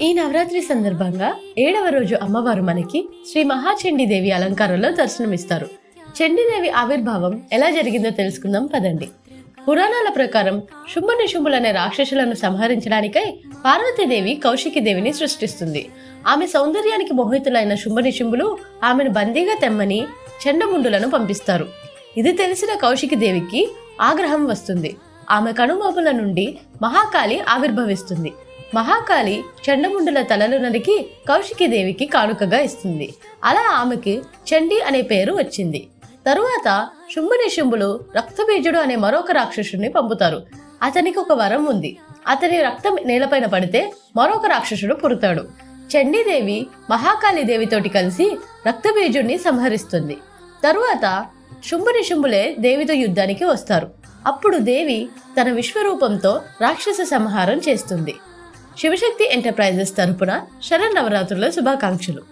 ఈ నవరాత్రి సందర్భంగా 7వ రోజు అమ్మవారు మనకి శ్రీ మహాచండీదేవి అలంకారంలో దర్శనమిస్తారు. చండీదేవి ఆవిర్భావం ఎలా జరిగిందో తెలుసుకుందాం పదండి. పురాణాల ప్రకారం శుంభనిశుంభులు అనే రాక్షసులను సంహరించడానికై పార్వతీదేవి కౌశికీదేవిని సృష్టిస్తుంది. ఆమె సౌందర్యానికి మోహితులైన శుంభనిశుంభులు ఆమెను బందీగా తెమ్మని చండముండులను పంపిస్తారు. ఇది తెలిసిన కౌశికీదేవికి ఆగ్రహం వస్తుంది. ఆమె కనుమోపుల నుండి మహాకాళి ఆవిర్భవిస్తుంది. మహాకాళి చండముండుల తలలు నరికి కౌశికీదేవికి కానుకగా ఇస్తుంది. అలా ఆమెకి చండీ అనే పేరు వచ్చింది. తరువాత శుంభనిశుంభులు రక్తబీజుడు అనే మరొక రాక్షసుని పంపుతారు. అతనికి ఒక వరం ఉంది. అతని రక్తం నేలపైన పడితే మరొక రాక్షసుడు పుడతాడు. చండీదేవి మహాకాళీదేవితోటి కలిసి రక్తబీజుడిని సంహరిస్తుంది. తరువాత శుంభనిశుంభులే దేవితో యుద్ధానికి వస్తారు. అప్పుడు దేవి తన విశ్వరూపంతో రాక్షస సంహారం చేస్తుంది. శివశక్తి ఎంటర్ప్రైజెస్ తరపున శరన్నవరాత్రుల శుభాకాంక్షలు.